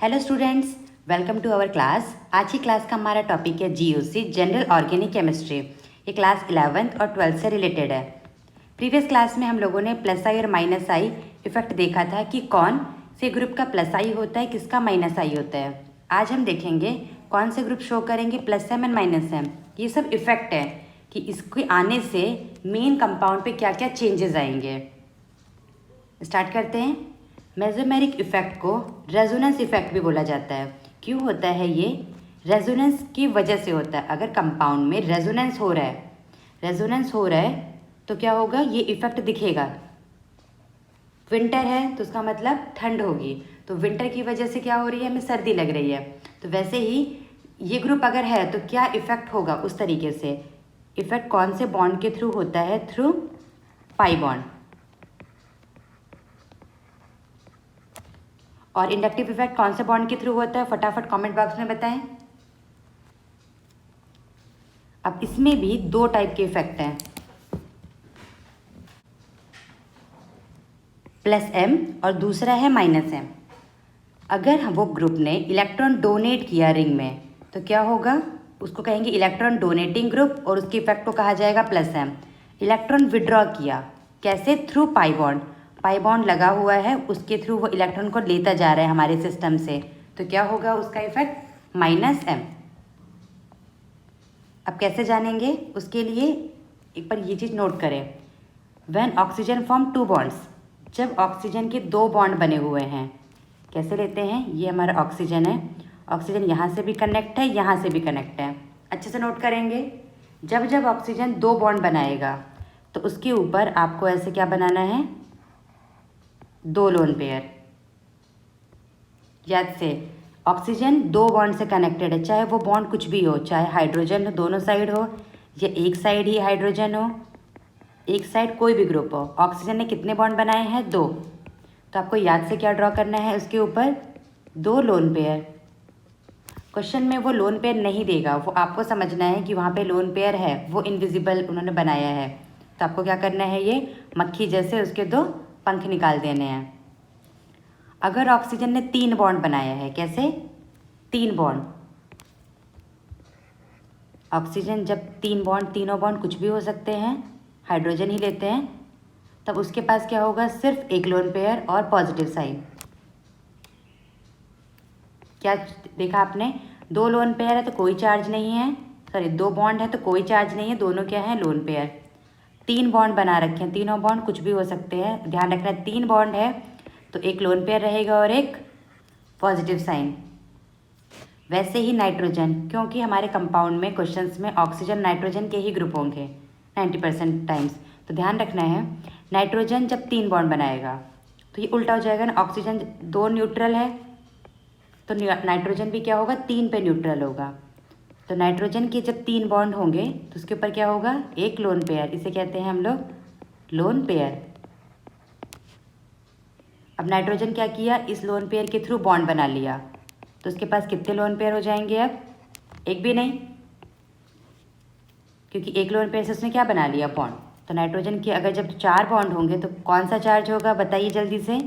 Hello students, welcome to our class. आज की class का हमारा टॉपिक है जीओसी, जनरल ऑर्गेनिक केमिस्ट्री। ये क्लास 11th और 12th से रिलेटेड है। प्रीवियस क्लास में हम लोगों ने प्लस आई और माइनस आई इफेक्ट देखा था कि कौन से ग्रुप का प्लस आई होता है, किसका माइनस आई होता है। आज हम देखेंगे कौन से ग्रुप शो करेंगे plus M and minus M. ये सब इफेक्ट है कि इसके आने से मेन कंपाउंड पे क्या क्या चेंजेस आएंगे। स्टार्ट करते हैं। मेसोमेरिक इफेक्ट को रेजोनेंस इफेक्ट भी बोला जाता है। क्यों होता है ये? रेजोनेंस की वजह से होता है। अगर कंपाउंड में रेजोनेंस हो रहा है तो क्या होगा? ये इफेक्ट दिखेगा। विंटर है तो उसका मतलब ठंड होगी, तो विंटर की वजह से क्या हो रही है? हमें सर्दी लग रही है। तो वैसे ही ये ग्रुप अगर है तो क्या इफेक्ट होगा? उस तरीके से इफेक्ट कौन से बॉन्ड के थ्रू होता है? Through pi bond. और इंडक्टिव इफेक्ट कौन से बॉन्ड के थ्रू होता है? फटाफट कमेंट बॉक्स में बताएं। अब इसमें भी दो टाइप के इफेक्ट हैं, प्लस एम और दूसरा है माइनस एम। अगर वो ग्रुप ने इलेक्ट्रॉन डोनेट किया रिंग में तो क्या होगा? उसको कहेंगे इलेक्ट्रॉन डोनेटिंग ग्रुप और उसके इफेक्ट को कहा जाएगा प्लस एम। इलेक्ट्रॉन विड्रॉ किया, कैसे? Through pi bond. Pi bond लगा हुआ है, उसके थ्रू वो इलेक्ट्रॉन को लेता जा रहा है हमारे सिस्टम से, तो क्या होगा उसका इफेक्ट? Minus M. अब कैसे जानेंगे? उसके लिए एक बार ये चीज़ नोट करें। When oxygen form two bonds, जब ऑक्सीजन के दो बॉन्ड बने हुए हैं, कैसे लेते हैं? ये हमारा ऑक्सीजन है, ऑक्सीजन यहाँ से भी कनेक्ट है, यहाँ से भी कनेक्ट है। अच्छे से नोट करेंगे। जब जब ऑक्सीजन दो बॉन्ड बनाएगा तो उसके ऊपर आपको ऐसे क्या बनाना है? दो लोन पेयर। याद से, ऑक्सीजन दो बॉन्ड से कनेक्टेड है, चाहे वो बॉन्ड कुछ भी हो, चाहे हाइड्रोजन दोनों साइड हो या एक साइड ही हाइड्रोजन हो, एक साइड कोई भी ग्रुप हो। ऑक्सीजन ने कितने बॉन्ड बनाए हैं? दो। तो आपको याद से क्या ड्रॉ करना है? उसके ऊपर दो लोन पेयर। क्वेश्चन में वो लोन पेयर नहीं देगा, वो आपको समझना है कि वहाँ पे लोन पेयर है, वो इनविजिबल उन्होंने बनाया है। तो आपको क्या करना है? ये मक्खी जैसे उसके दो पंख निकाल देने हैं। अगर ऑक्सीजन ने तीन बॉन्ड बनाया है, कैसे? तीन बॉन्ड। ऑक्सीजन जब तीन बॉन्ड, तीनों बॉन्ड कुछ भी हो सकते हैं, हाइड्रोजन ही लेते हैं, तब उसके पास क्या होगा? सिर्फ एक लोन पेयर और पॉजिटिव साइन। क्या देखा आपने? दो लोन पेयर है तो कोई चार्ज नहीं है, सॉरी दो बॉन्ड है तो कोई चार्ज नहीं है, दोनों क्या है? Lone pair. तीन बॉन्ड बना रखे हैं, तीनों बॉन्ड कुछ भी हो सकते हैं, ध्यान रखना तीन बॉन्ड है तो एक लोन पेयर रहेगा और एक पॉजिटिव साइन। वैसे ही नाइट्रोजन, क्योंकि हमारे कंपाउंड में क्वेश्चंस में ऑक्सीजन नाइट्रोजन के ही ग्रुप होंगे 90% टाइम्स, तो ध्यान रखना है नाइट्रोजन जब तीन बॉन्ड बनाएगा तो ये उल्टा हो जाएगा ना। ऑक्सीजन दो न्यूट्रल है तो नाइट्रोजन भी क्या होगा? तीन पे न्यूट्रल होगा। तो नाइट्रोजन के जब तीन बॉन्ड होंगे तो उसके ऊपर क्या होगा? एक लोन पेयर। इसे कहते हैं हम लोग लोन पेयर। अब नाइट्रोजन क्या किया? इस लोन पेयर के थ्रू बॉन्ड बना लिया, तो उसके पास कितने लोन पेयर हो जाएंगे? अब एक भी नहीं, क्योंकि एक लोन पेयर से उसने क्या बना लिया? बॉन्ड। तो नाइट्रोजन की अगर जब चार बॉन्ड होंगे तो कौन सा चार्ज होगा? बताइए जल्दी से।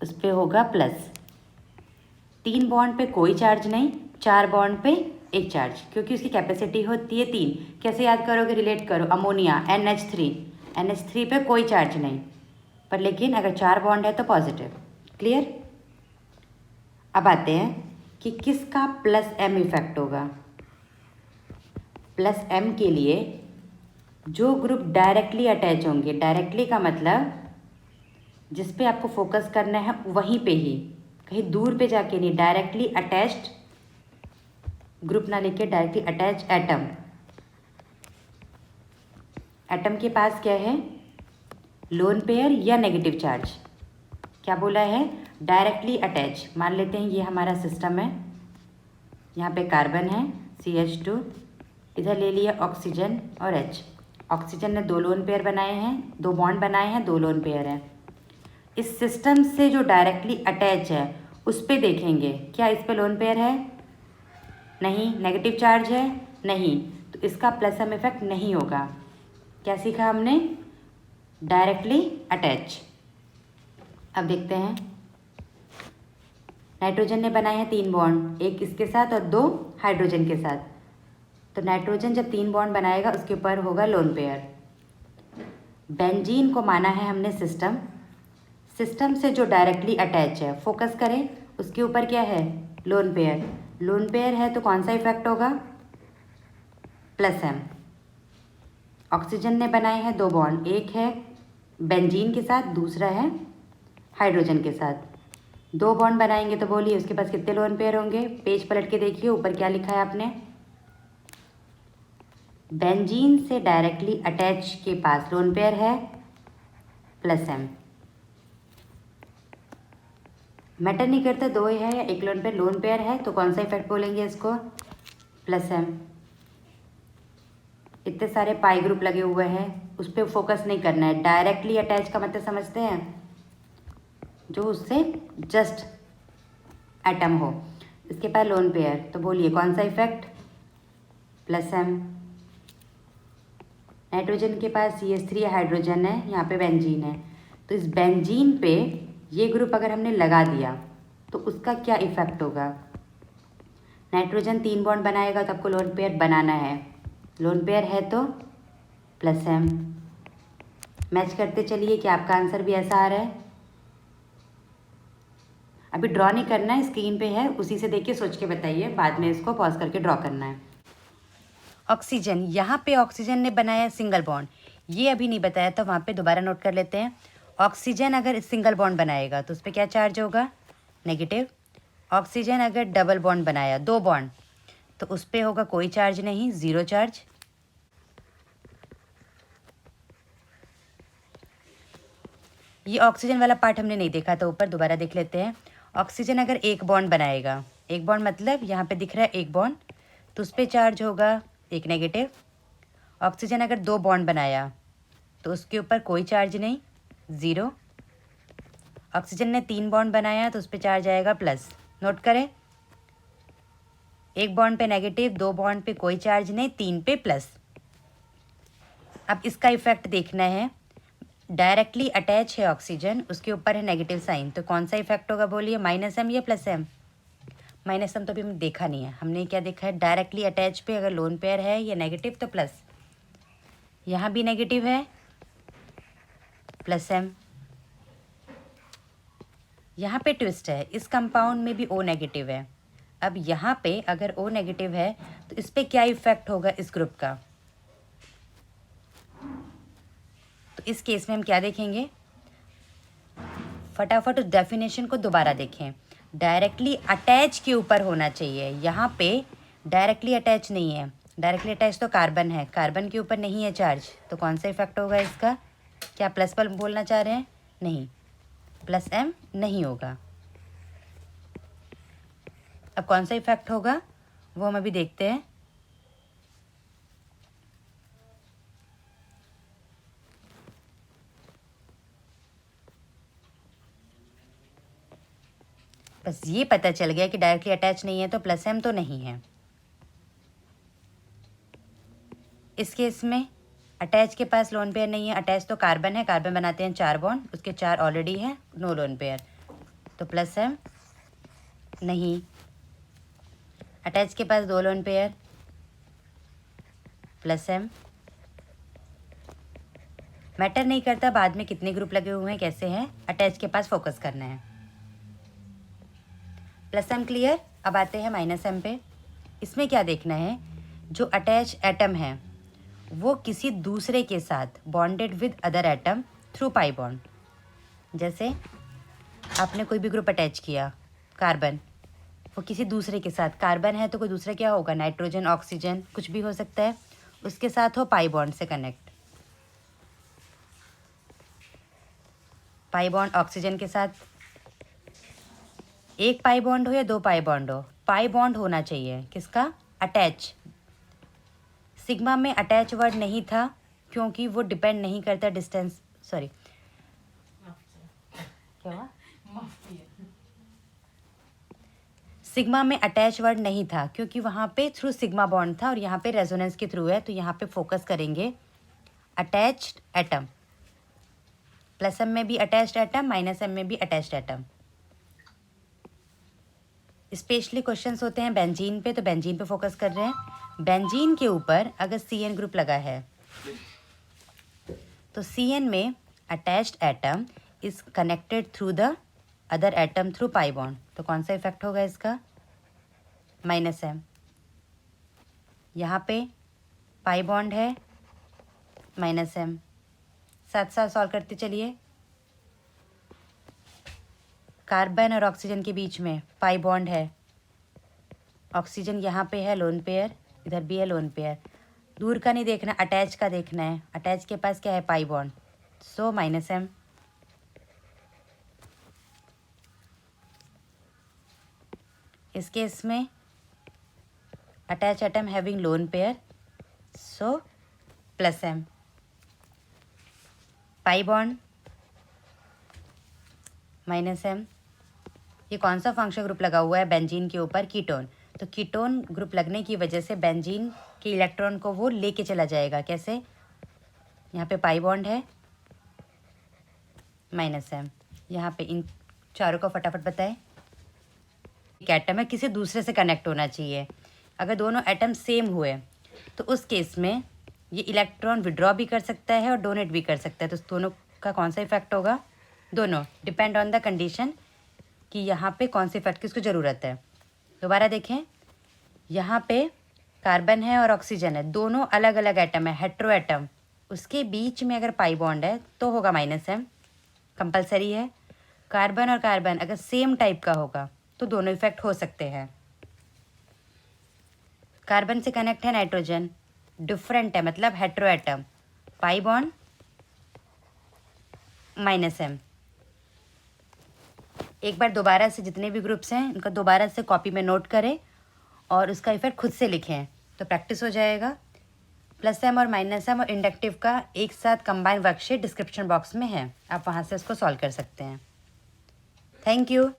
उस पर होगा प्लस। तीन बॉन्ड पे कोई चार्ज नहीं, चार बॉन्ड पे एक चार्ज, क्योंकि उसकी कैपेसिटी होती है तीन। कैसे याद करोगे? रिलेट करो। अमोनिया NH3 पे कोई चार्ज नहीं, पर लेकिन अगर चार बॉन्ड है तो पॉजिटिव। क्लियर? अब आते हैं कि किसका प्लस एम इफेक्ट होगा। प्लस एम के लिए जो ग्रुप डायरेक्टली अटैच होंगे, डायरेक्टली का मतलब जिस पे आपको फोकस करना है वहीं पे ही, कहीं दूर पे जाके नहीं, डायरेक्टली अटैच्ड ग्रुप ना लेके डायरेक्टली अटैच एटम। एटम के पास क्या है? लोन पेयर या नेगेटिव चार्ज। क्या बोला है? Directly attach. मान लेते हैं ये हमारा सिस्टम है, यहाँ पे कार्बन है CH2, इधर ले लिया ऑक्सीजन और H। ऑक्सीजन ने दो लोन पेयर बनाए हैं, दो बॉन्ड बनाए हैं, दो लोन पेयर है। इस सिस्टम से जो डायरेक्टली अटैच है उस पे देखेंगे, क्या इस पे लोन पेयर है? नहीं। नेगेटिव चार्ज है? नहीं। तो इसका प्लस एम इफेक्ट नहीं होगा। क्या सीखा हमने? Directly attach. अब देखते हैं नाइट्रोजन ने बनाए हैं 3 बॉन्ड, एक इसके साथ और 2 हाइड्रोजन के साथ। तो नाइट्रोजन जब 3 बॉन्ड बनाएगा उसके ऊपर होगा लोन पेयर। बेंजीन को माना है हमने सिस्टम, सिस्टम से जो डायरेक्टली अटैच है, फोकस करें उसके ऊपर क्या है, लोन पेयर। लोन पेयर है तो कौन सा इफेक्ट होगा, +M। ऑक्सीजन ने बनाए हैं 2 बॉन्ड, एक है बेंजीन के साथ, दूसरा है हाइड्रोजन के साथ। 2 बॉन्ड बनाएंगे तो बोलिए उसके पास कितने लोन पेयर होंगे। पेज पलट के देखिए ऊपर क्या लिखा है आपने, बेंजीन से डायरेक्टली अटैच के पास लोन पेयर है +M। मैटर नहीं करता 2 है या 1 लोन पेयर है तो कौन सा इफेक्ट बोलेंगे इसको, +M। इतने सारे पाई ग्रुप लगे हुए हैं उस पर फोकस नहीं करना है। डायरेक्टली अटैच का मतलब समझते हैं, जो उससे जस्ट एटम हो, इसके पास लोन पेयर, तो बोलिए कौन सा इफेक्ट, +M। नाइट्रोजन के पास CH3 हाइड्रोजन है, यहाँ पे बेंजीन है, तो इस बेंजीन पे ये ग्रुप अगर हमने लगा दिया तो उसका क्या इफेक्ट होगा। नाइट्रोजन 3 बॉन्ड बनाएगा तो आपको लोन पेयर बनाना है, लोन पेयर है तो +M। मैच करते चलिए कि आपका आंसर भी ऐसा आ रहा है। अभी ड्रॉ नहीं करना है, स्क्रीन पे है, उसी से देख के सोच के बताइए, बाद में इसको पॉज करके ड्रॉ करना है। ऑक्सीजन, यहाँ पे ऑक्सीजन ने बनाया सिंगल बॉन्ड, ये अभी नहीं बताया तो वहाँ पे दोबारा नोट कर लेते हैं। ऑक्सीजन अगर सिंगल बॉन्ड बनाएगा तो उस पर क्या चार्ज होगा, नेगेटिव। ऑक्सीजन अगर डबल बॉन्ड बनाया 2 बॉन्ड तो उस पर होगा कोई चार्ज नहीं, 0 चार्ज। ये ऑक्सीजन वाला पार्ट हमने नहीं देखा तो ऊपर दोबारा देख लेते हैं। ऑक्सीजन अगर 1 बॉन्ड बनाएगा, 1 बॉन्ड मतलब यहाँ पे दिख रहा है 1 बॉन्ड, तो उस पर चार्ज होगा 1 नेगेटिव। ऑक्सीजन अगर 2 बॉन्ड बनाया तो उसके ऊपर कोई चार्ज नहीं, 0। ऑक्सीजन ने 3 बॉन्ड बनाया तो उस पर चार्ज आएगा +। नोट करें, 1 बॉन्ड पे नेगेटिव, 2 बॉन्ड पे कोई चार्ज नहीं, 3 पे +। अब इसका इफेक्ट देखना है, डायरेक्टली अटैच है ऑक्सीजन, उसके ऊपर है नेगेटिव साइन, तो कौन सा इफेक्ट होगा बोलिए, -M या +M। -M तो अभी हमने देखा नहीं है, हमने क्या देखा है, डायरेक्टली अटैच पे अगर लोन पेयर है या नेगेटिव तो +। यहाँ भी नेगेटिव है, +M। यहाँ पे ट्विस्ट है, इस कंपाउंड में भी O नेगेटिव है। अब यहाँ पे अगर O नेगेटिव है तो इस पे क्या इफेक्ट होगा इस ग्रुप का, तो इस केस में हम क्या देखेंगे, फटाफट उस डेफिनेशन को दोबारा देखें। डायरेक्टली अटैच के ऊपर होना चाहिए, यहाँ पे डायरेक्टली अटैच नहीं है, डायरेक्टली अटैच तो कार्बन है, कार्बन के ऊपर नहीं है चार्ज, तो कौन सा इफेक्ट होगा इसका, क्या प्लस पर बोलना चाह रहे हैं, नहीं, +M नहीं होगा। अब कौन सा इफेक्ट होगा वो हम अभी देखते हैं। बस ये पता चल गया कि डायरेक्टली अटैच नहीं है तो +M तो नहीं है। इस केस में अटैच के पास लोन पेयर नहीं है, अटैच तो कार्बन है, कार्बन बनाते हैं 4 बॉन्ड, उसके 4 ऑलरेडी हैं, नो लोन पेयर, तो +M नहीं। अटैच के पास 2 लोन पेयर, +M। मैटर नहीं करता बाद में कितने ग्रुप लगे हुए हैं, कैसे हैं, अटैच के पास फोकस करना है। +M clear. अब आते हैं -M पे। इसमें क्या देखना है, जो अटैच एटम है वो किसी दूसरे के साथ bonded with other atom through pi bond. जैसे आपने कोई भी ग्रुप अटैच किया, कार्बन, वो किसी दूसरे के साथ, कार्बन है तो कोई दूसरा क्या होगा, नाइट्रोजन, ऑक्सीजन, कुछ भी हो सकता है, उसके साथ हो पाई बॉन्ड से कनेक्ट। पाई बॉन्ड ऑक्सीजन के साथ, 1 पाई बॉन्ड हो या 2 पाई बॉन्ड हो, पाई बॉन्ड होना चाहिए, किसका, अटैच। सिग्मा में अटैच वर्ड नहीं था क्योंकि वो डिपेंड नहीं करता डिस्टेंस, सॉरी क्या हुआ, सिग्मा में अटैच वर्ड नहीं था क्योंकि वहाँ पे थ्रू सिग्मा बॉन्ड था और यहाँ पे रेजोनेंस के थ्रू है, तो यहाँ पे फोकस करेंगे अटैच्ड एटम। +M में भी अटैच्ड एटम, -M में भी अटैच्ड एटम। स्पेशली क्वेश्चंस होते हैं बेंजीन पे, तो बेंजीन पे फोकस कर रहे हैं। बेंजीन के ऊपर अगर CN ग्रुप लगा है तो CN में attached atom is connected through the other atom through pi bond. तो कौन सा इफेक्ट होगा इसका? -m। यहाँ पे पाई बॉन्ड है, -m। साथ साथ सॉल्व करते चलिए। कार्बन और ऑक्सीजन के बीच में पाई बॉन्ड है, ऑक्सीजन यहाँ पे है लोन पेयर, इधर भी है लोन पेयर। दूर का नहीं देखना, अटैच का देखना है। अटैच के पास क्या है? Pi bond, so -m। इस केस में attach atom having lone pair, so +m। Pi bond -m। ये कौन सा फंक्शन ग्रुप लगा हुआ है बेंजीन के ऊपर? कीटोन। तो कीटोन ग्रुप लगने की वजह से बेंजीन के इलेक्ट्रॉन को वो लेके चला जाएगा। कैसे? यहाँ पे पाई बॉन्ड है, -m। यहाँ पे इन चारों को फटाफट बताएं। एक एटम है, किसी दूसरे से कनेक्ट होना चाहिए। अगर दोनों एटम सेम हुए तो उस केस में ये इलेक्ट्रॉन विड्रॉ भी कर सकता है और डोनेट भी कर सकता है। तो दोनों का कौन सा इफेक्ट होगा? दोनों, डिपेंड ऑन द कंडीशन कि यहाँ पे कौन से इफेक्ट की उसको ज़रूरत है। दोबारा देखें, यहाँ पे कार्बन है और ऑक्सीजन है, दोनों अलग अलग एटम है, हेट्रो एटम। उसके बीच में अगर पाई बॉन्ड है तो होगा -m, कंपलसरी है। कार्बन और कार्बन अगर सेम टाइप का होगा तो दोनों इफेक्ट हो सकते हैं। कार्बन से कनेक्ट है नाइट्रोजन, डिफरेंट है मतलब हेट्रो एटम, पाई बॉन्ड -m। एक बार दोबारा से जितने भी ग्रुप्स हैं उनका दोबारा से कॉपी में नोट करें और उसका इफेक्ट खुद से लिखें, तो प्रैक्टिस हो जाएगा। +m और -m और इंडक्टिव का एक साथ कंबाइन वर्कशीट डिस्क्रिप्शन बॉक्स में है, आप वहाँ से उसको सॉल्व कर सकते हैं। Thank you.